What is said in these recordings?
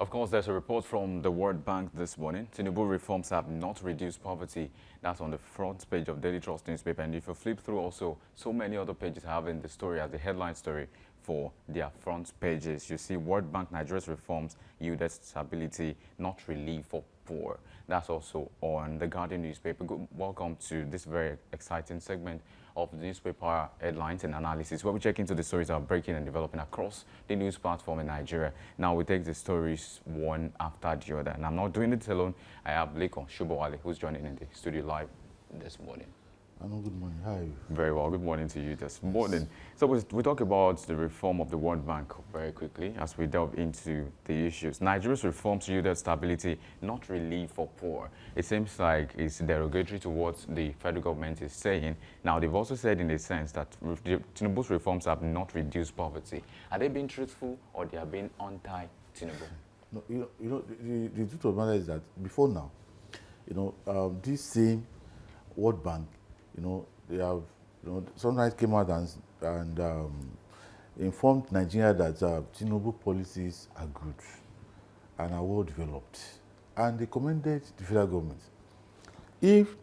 Of course, there's a report from the World Bank this morning. Tinubu reforms have not reduced poverty. That's on the front page of Daily Trust newspaper. And if you flip through also, so many other pages having the story as the headline story for their front pages. You see World Bank Nigeria's reforms yielded stability, not relief for poor. That's also on the Guardian newspaper. Welcome to this very exciting segment of the newspaper headlines and analysis, where we check into the stories that are breaking and developing across the news platform in Nigeria. Now we take the stories one after the other, and I'm not doing it alone. I have Lekon Shubowale, who's joining in the studio live this morning. Hello, good morning. How are you? Very well. Good morning to you this morning. So we talk about the reform of the World Bank very quickly as we delve into the issues. Nigeria's reforms yielded stability, not relief for poor. It seems like it's derogatory to what the federal government is saying. Now, they've also said in a sense that Tinubu's reforms have not reduced poverty. Are they being truthful or they are being anti-Tinubu? No, the truth of the matter is that before now, this same World Bank, they have, sometimes came out and informed Nigeria that Tinubu policies are good and are well developed, and they commended the federal government. If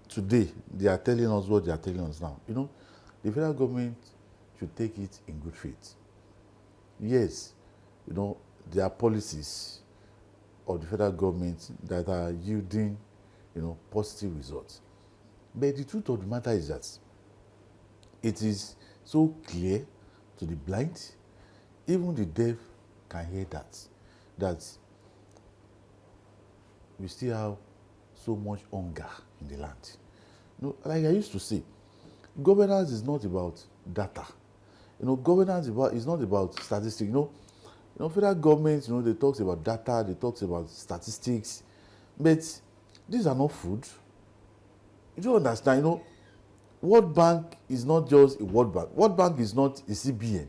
today they are telling us what they are telling us now, the federal government should take it in good faith. Yes, there are policies of the federal government that are yielding, positive results. But the truth of the matter is that it is so clear to the blind, even the deaf can hear that we still have so much hunger in the land. Like I used to say, governance is not about data. Governance is not about statistics. Federal government, they talk about data, they talk about statistics, but these are not food. You don't understand, World Bank is not just a World Bank. World Bank is not a CBN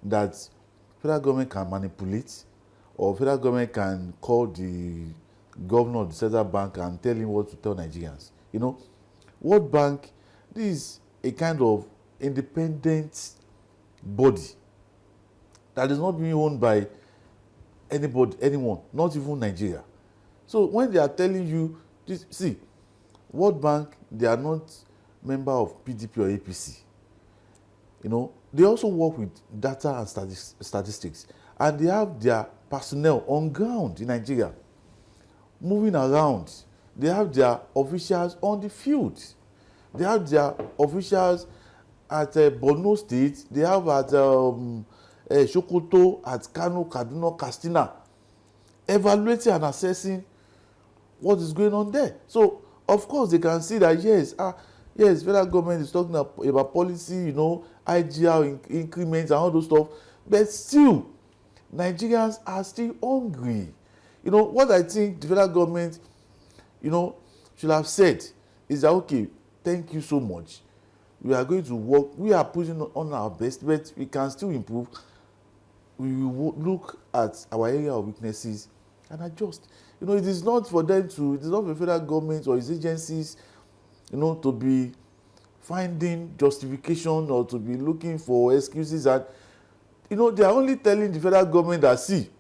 that federal government can manipulate, or federal government can call the governor of the central bank and tell him what to tell Nigerians. World Bank, this is a kind of independent body that is not being owned by anyone, not even Nigeria. So when they are telling you this, see, World Bank, they are not member of PDP or APC. They also work with data and statistics, and they have their personnel on ground in Nigeria, moving around. They have their officials on the field. They have their officials at Borno State. They have at Sokoto, at Kano, Kaduna, Katsina, evaluating and assessing what is going on there. So, of course, they can see that, yes, federal government is talking about policy, IGR increments and all those stuff, but still, Nigerians are still hungry. What I think the federal government, should have said is that, okay, thank you so much. We are going to work, we are putting on our best, but we can still improve. We will look at our area of weaknesses and adjust. It is not for them to, it is not for the federal government or its agencies, to be finding justification or to be looking for excuses. And, they are only telling the federal government that, see,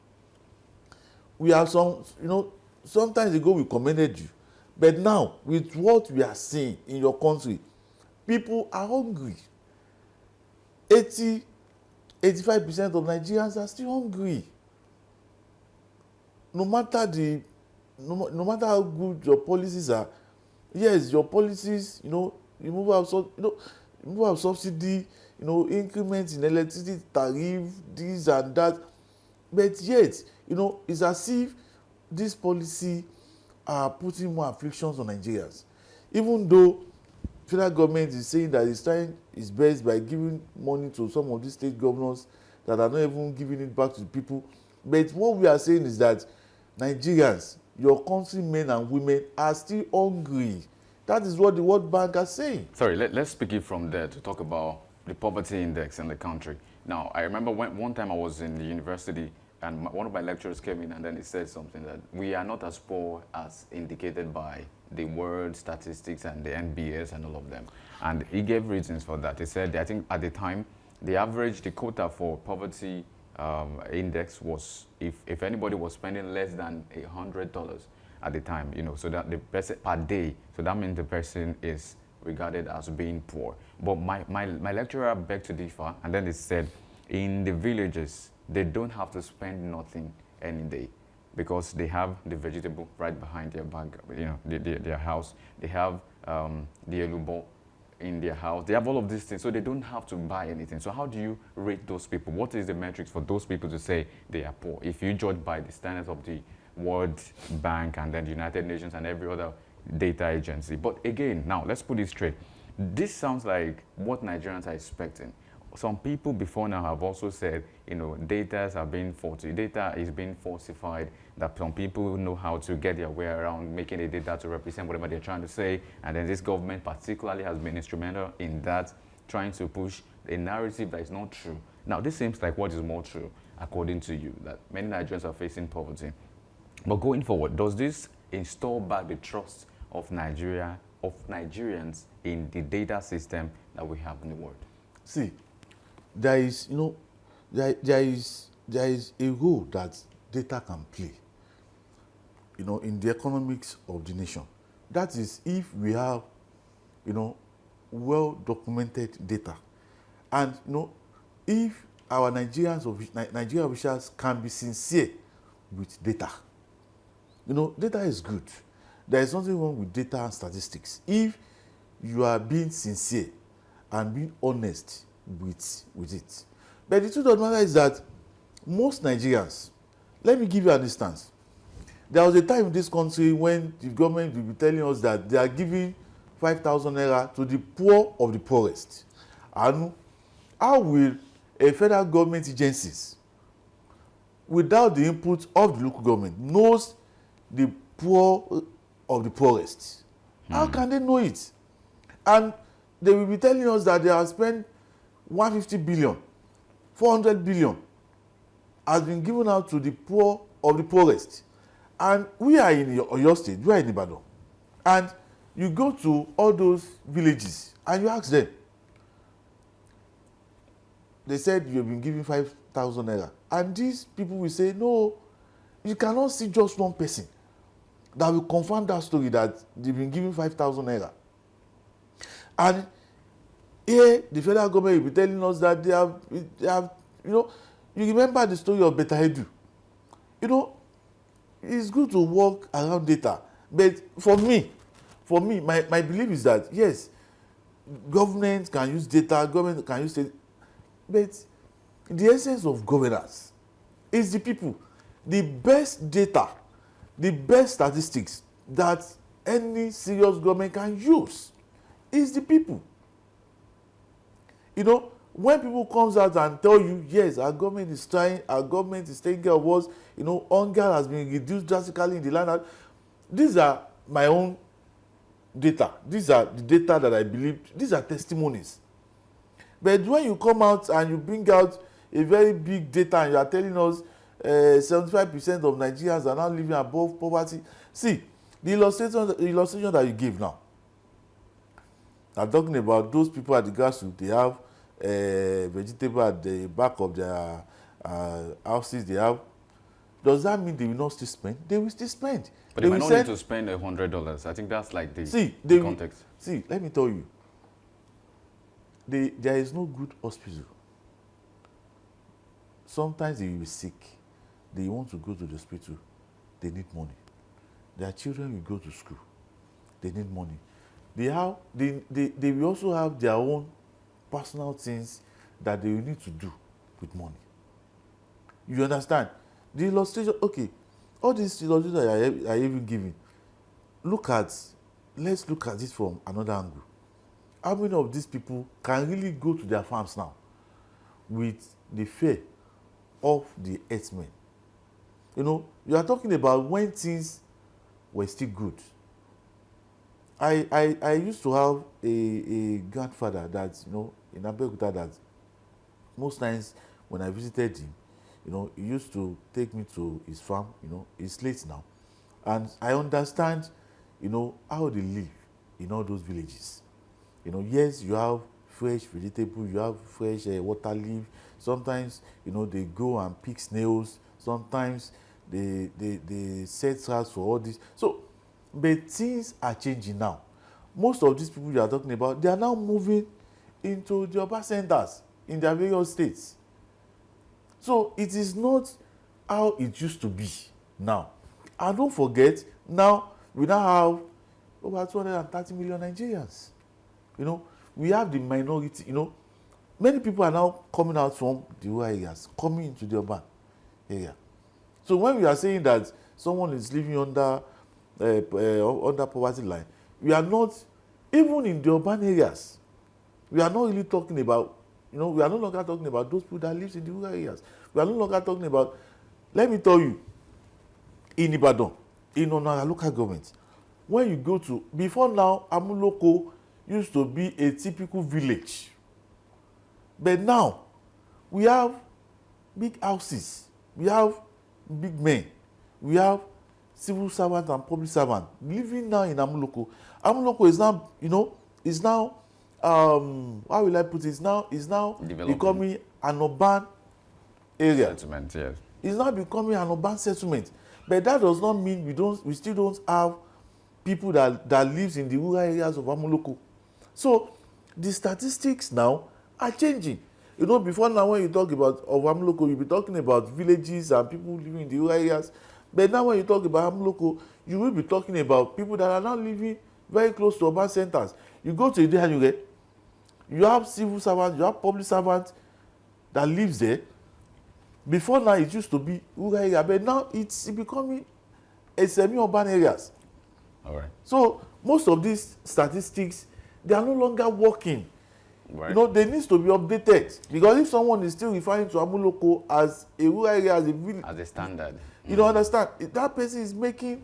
we have some, sometimes ago we commended you, but now with what we are seeing in your country, people are hungry. 85% of Nigerians are still hungry. No matter how good your policies are, yes, your policies, removal of subsidy, increments in electricity tariff, this and that, but yet, it's as if this policy are putting more afflictions on Nigerians. Even though federal government is saying that it's trying its best by giving money to some of these state governors that are not even giving it back to the people, but what we are saying is that Nigerians, your countrymen and women, are still hungry. That is what the World Bank are saying. Sorry, let's pick it from there to talk about the poverty index in the country. Now, I remember one time I was in the university and one of my lecturers came in and then he said something that we are not as poor as indicated by the world statistics and the NBS and all of them. And he gave reasons for that. He said, I think at the time, the quota for poverty index was, if anybody was spending less than $100 at the time, so that the person per day, so that means the person is regarded as being poor. But my lecturer begged to differ, and then he said, in the villages, they don't have to spend nothing any day, because they have the vegetable right behind their back, their house. They have the elubo in their house. They have all of these things, so they don't have to buy anything. So how do you rate those people? What is the metrics for those people to say they are poor? If you judge by the standards of the World Bank and then the United Nations and every other data agency. But again, now let's put it straight. This sounds like what Nigerians are expecting. Some people before now have also said, data is being falsified, that some people know how to get their way around making the data to represent whatever they're trying to say, and then this government particularly has been instrumental in that, trying to push a narrative that is not true. Now, this seems like what is more true, according to you, that many Nigerians are facing poverty. But going forward, does this install back the trust of Nigerians in the data system that we have in the world? See, there is a role that data can play, in the economics of the nation. That is, if we have, well documented data, and if our Nigerian officials can be sincere with data. Data is good. There is nothing wrong with data and statistics if you are being sincere and being honest with it. But the truth of the matter is that most Nigerians, let me give you an instance. There was a time in this country when the government will be telling us that they are giving 5,000 naira to the poor of the poorest. And how will a federal government agencies, without the input of the local government, knows the poor of the poorest? How can they know it? And they will be telling us that they have spent 150 billion, 400 billion has been given out to the poor of the poorest. And we are in your state, we are in Ibadan. And you go to all those villages and you ask them. They said you've been giving 5,000 naira. And these people will say, no, you cannot see just one person that will confirm that story that they've been giving 5,000 naira. And here, the federal government will be telling us that they have, you remember the story of Beta Edu. It's good to work around data. But for me, my belief is that, yes, government can use data, government can use data, but the essence of governance is the people. The best data, the best statistics that any serious government can use is the people. When people comes out and tell you, yes, our government is trying, our government is taking care of us, hunger has been reduced drastically in the land. These are my own data. These are the data that I believe, these are testimonies. But when you come out and you bring out a very big data and you are telling us 75% of Nigerians are now living above poverty. See, the illustration that you give now, I'm talking about those people at the grassroots, they have vegetable at the back of their houses, they have. Does that mean they will not still spend? They will still spend. But they might not need to spend $100. I think that's like the context. See, let me tell you. There is no good hospital. Sometimes they will be sick. They want to go to the hospital. They need money. Their children will go to school. They need money. They will also have their own personal things that they will need to do with money. You understand? The illustration, okay, all these illustrations that I even giving, let's look at this from another angle. How many of these people can really go to their farms now with the fear of the herdsmen? You are talking about when things were still good. I used to have a grandfather that, in Abeokuta, that most times when I visited him, he used to take me to his farm. He's late now. And I understand, how they live in all those villages. Yes, you have fresh vegetable, you have fresh water leaf. Sometimes, you know, they go and pick snails. Sometimes they set traps for all this. So, but things are changing now. Most of these people you are talking about, they are now moving into the urban centers in their various states. So it is not how it used to be now. And don't forget, now we now have over 230 million Nigerians. You know, we have the minority, you know, many people are now coming out from the rural areas, coming into the urban area. So when we are saying that someone is living under poverty line, we are not, even in the urban areas, we are not really talking about, you know, we are no longer talking about those people that live in the rural areas. We are no longer talking about, let me tell you, in Ibadan, in our local government, when you go to, before now, Amuloko used to be a typical village. But now, we have big houses, we have big men, we have civil servants and public servants living now in Amuloko. Amuloko is now, you know, is now, how will I put it? Is now becoming an urban area. Settlement, yes. It's now becoming an urban settlement. But that does not mean we still don't have people that lives in the rural areas of Amuloko. So the statistics now are changing. You know, before now, when you talk about Amuloko, you'll be talking about villages and people living in the rural areas. But now when you talk about Amuloko, you will be talking about people that are now living very close to urban centers. You go to Ide-Anyure, you have civil servants, you have public servants that lives there. Before now, it used to be rural area, but now it's becoming a semi-urban areas. All right. So most of these statistics, they are no longer working. Right. You know, they need to be updated, because if someone is still referring to Amuloko as a rural area, as a village, As a standard. you don't understand. That person is making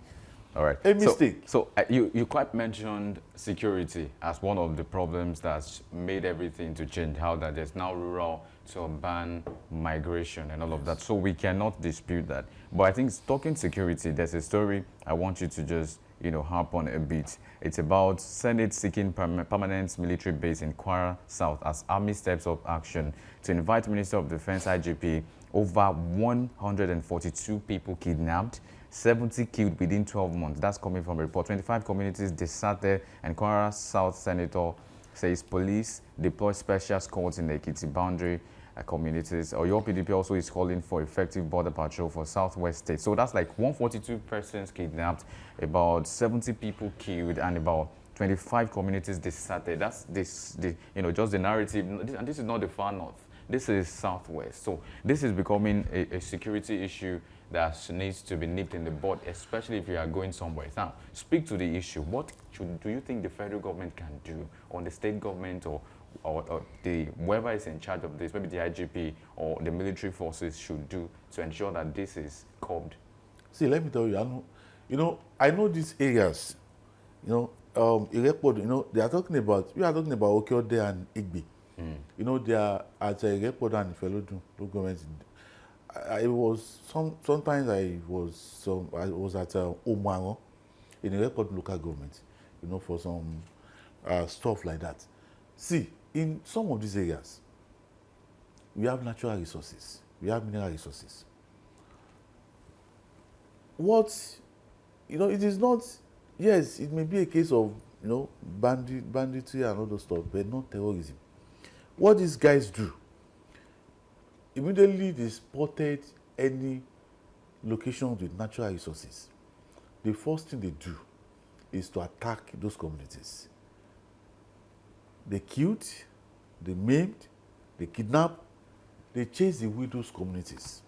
All right. a mistake. So you quite mentioned security as one of the problems that's made everything to change, how that there's now rural to urban migration and all of that. So we cannot dispute that. But I think talking security, there's a story I want you to just, you know, harp on a bit. It's about Senate seeking permanent military base in Kwara South as Army steps up action to invite Minister of Defense IGP. Over 142 people kidnapped, 70 killed within 12 months. That's coming from a report. 25 communities deserted, and Kwara South Senator says police deploy special squads in the Ekiti boundary communities. Your PDP also is calling for effective border patrol for southwest states. So that's like 142 persons kidnapped, about 70 people killed, and about 25 communities deserted. That's you know, just the narrative. And this is not the far north. This is southwest. So this is becoming a security issue that needs to be nipped in the bud, especially if you are going somewhere. Now, speak to the issue. What do you think the federal government can do, or the state government, or the whoever is in charge of this, maybe the IGP or the military forces, should do to ensure that this is curbed? See, let me tell you, I know these areas, Irekpod, we are talking about Okeode and Igbi. You know, they are at Irekpod and Ifelodun, local government. Sometimes I was at Omango in Irekpod local government, for some stuff like that. See, in some of these areas, we have natural resources, we have mineral resources. It is not, yes, it may be a case of, banditry and all those stuff, but not terrorism. What these guys do, immediately they spotted any location with natural resources, the first thing they do is to attack those communities. They killed, they maimed, they kidnapped, they chased away those communities.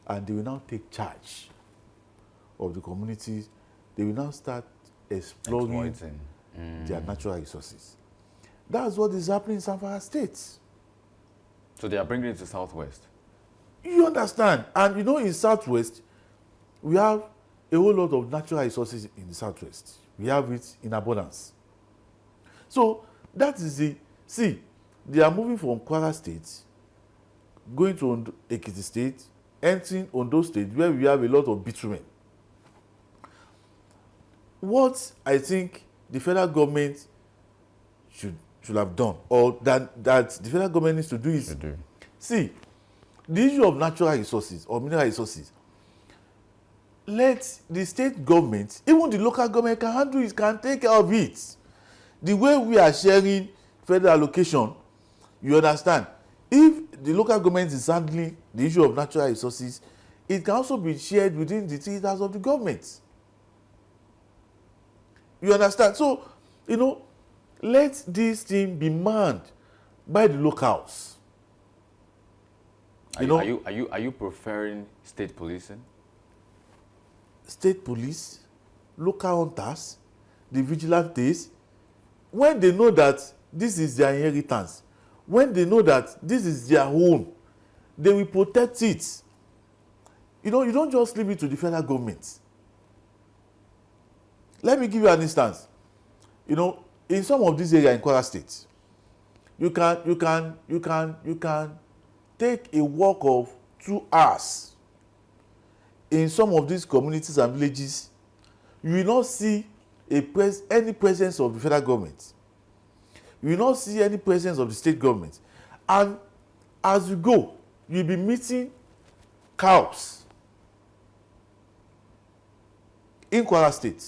And they will now take charge of the communities. They will now start exploring their natural resources. That's what is happening in Zamfara State. So they are bringing it to Southwest. You understand? And in Southwest, we have a whole lot of natural resources in the Southwest. We have it in abundance. So that is they are moving from Kwara State, going to Ekiti State, entering Ondo State, where we have a lot of bitumen. What I think the federal government should have done, or that the federal government needs to do is, see, the issue of natural resources or mineral resources, let the state government, even the local government can handle it, can take care of it. The way we are sharing federal allocation, you understand, if the local government is handling the issue of natural resources, it can also be shared within the theaters of the government. You understand? So, let this thing be manned by the locals. Are you preferring state policing? State police, local hunters, the vigilantes, when they know that this is their inheritance, when they know that this is their home, they will protect it. You don't just leave it to the federal government. Let me give you an instance. In some of these areas in Kwara State, you can take a walk of 2 hours. In some of these communities and villages, you will not see any presence of the federal government. You will not see any presence of the state government. And as you go, you'll be meeting cows in Kwara State.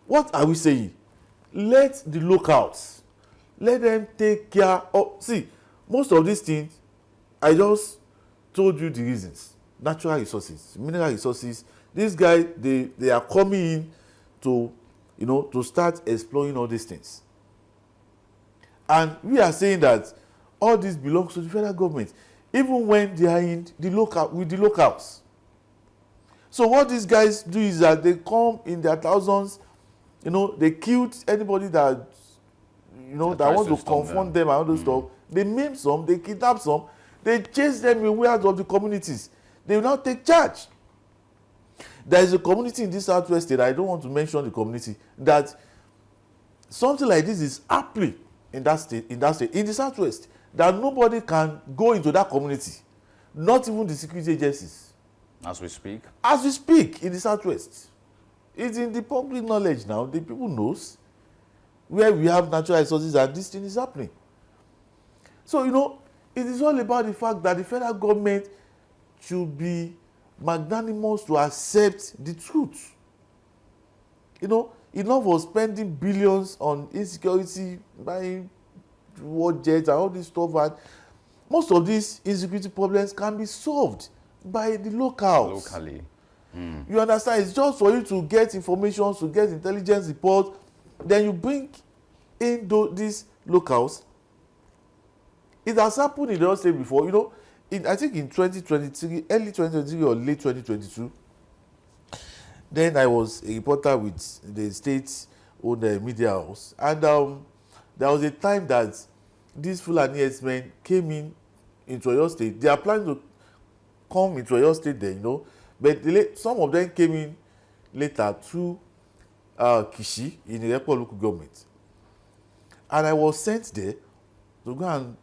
What are we saying? Let the locals, let them take care of, see, most of these things, I just told you the reasons. Natural resources, mineral resources. These guys, they are coming in to start exploring all these things. And we are saying that all this belongs to the federal government, even when they are in with the locals. So what these guys do is that they come in their thousands, they killed anybody that that wants to confront them and all those stuff. They maim some, they kidnap some, they chase them away out of the communities. They will now take charge. There is a community in this southwest state, I don't want to mention the community, that something like this is happening in that state, in the southwest, that nobody can go into that community, not even the security agencies. As we speak? As we speak, in the southwest. It's in the public knowledge now. The people knows where we have natural resources and this thing is happening. So, it is all about the fact that the federal government should be magnanimous to accept the truth. Enough of spending billions on insecurity, buying war jets and all this stuff. And most of these insecurity problems can be solved by the locals. Locally. You understand? It's just for you to get information, to get intelligence report, then you bring in these locals. It has happened in the state before. I think in 2023, early 2023 or late 2022, then I was a reporter with the state-owned media house, and there was a time that these Fulani herdsmen came into Oyo State. They are planning to come into Oyo State then, but some of them came in later to Kishi in the Irepo local government, and I was sent there to go and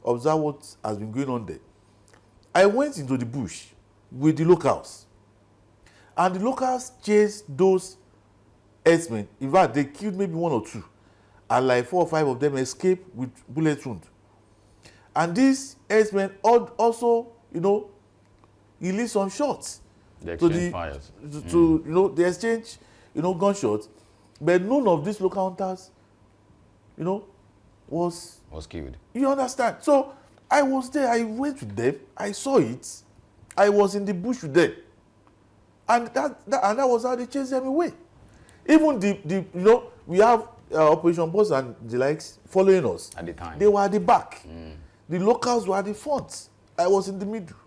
observe what has been going on there. I went into the bush with the locals, and the locals chased those herdsmen. In fact, they killed maybe 1 or 2, and like 4 or 5 of them escaped with bullet wound. And these herdsmen also, released some shots. They exchange fires. They exchange, gunshots, but none of these local hunters, was killed. You understand? So I was there. I went with them. I saw it. I was in the bush with them, and that was how they chased them away. Even we have Operation Boss and the likes following us at the time. They were at the back. The locals were at the front. I was in the middle.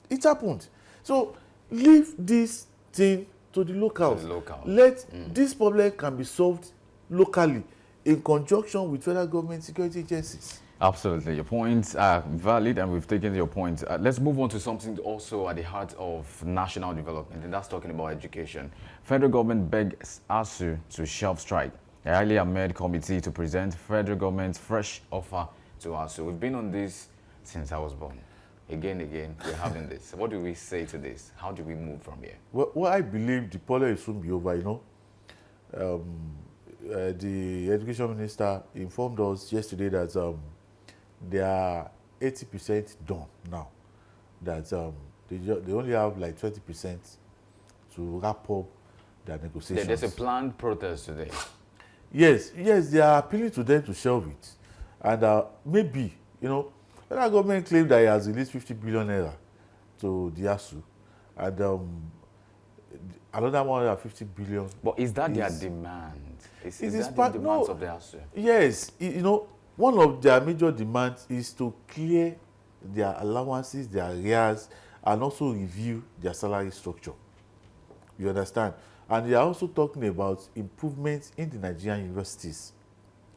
It happened. So leave this thing to the locals. Let this problem can be solved locally in conjunction with federal government security agencies. Absolutely. Your points are valid, and we've taken your points. Let's move on to something also at the heart of national development, and that's talking about education. Federal government begs ASU to shelve strike. A highly amended committee to present federal government's fresh offer to ASU. We've been on this since I was born. Again, we're having this. What do we say to this? How do we move from here? Well, I believe the problem will soon be over, the education minister informed us yesterday that they are 80% done now. That they only have like 20% to wrap up their negotiations. There's a planned protest today. Yes, they are appealing to them to shelve it. And maybe, federal government claimed that it has released 50 billion naira to the ASU. And another 150 billion. But is that their demand? Is that the demands of the ASU? Yes, one of their major demands is to clear their allowances, their arrears, and also review their salary structure. You understand? And they are also talking about improvements in the Nigerian universities.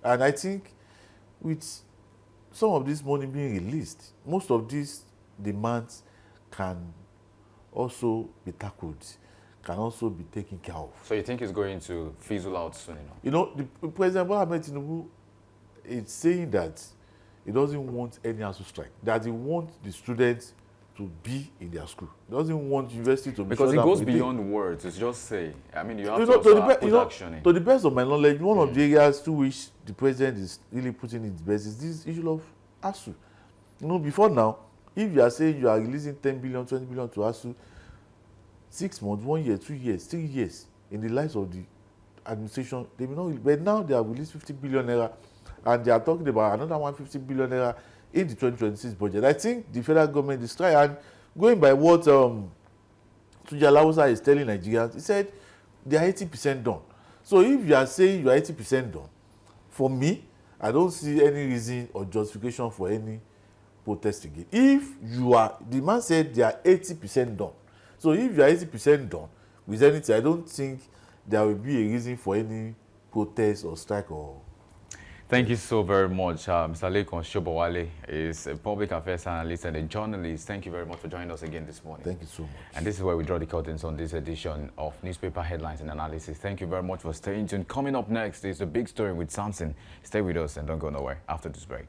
And I think with some of this money being released, most of these demands can also be tackled, can also be taken care of. So you think it's going to fizzle out soon enough? The President Bola Ahmed Tinubu is saying that he doesn't want any ASU strike, that he wants the students to be in their school. He doesn't want university to be because it goes beyond words. It's just say. I mean, you have to put action in. To the best of my knowledge, one of the areas to which the president is really putting his best is this issue of ASU. Before now, if you are saying you are releasing 10 billion, 20 billion to ASU, 6 months, 1 year, 2 years, 3 years in the lives of the administration, they may not. But now they have released 50 billion naira, and they are talking about another 150 billion naira in the 2026 budget. I think the federal government is trying, and going by what Tunji Alawusa is telling Nigerians, he said they are 80% done. So if you are saying you are 80% done, for me, I don't see any reason or justification for any protest again. The man said they are 80% done. So if you are 80% done with anything, I don't think there will be a reason for any protest or strike or. Thank you so very much. Mr. Lekon Shobowale is a public affairs analyst and a journalist. Thank you very much for joining us again this morning. Thank you so much. And this is where we draw the curtains on this edition of Newspaper Headlines and Analysis. Thank you very much for staying tuned. Coming up next is a big story with Samson. Stay with us and don't go nowhere after this break.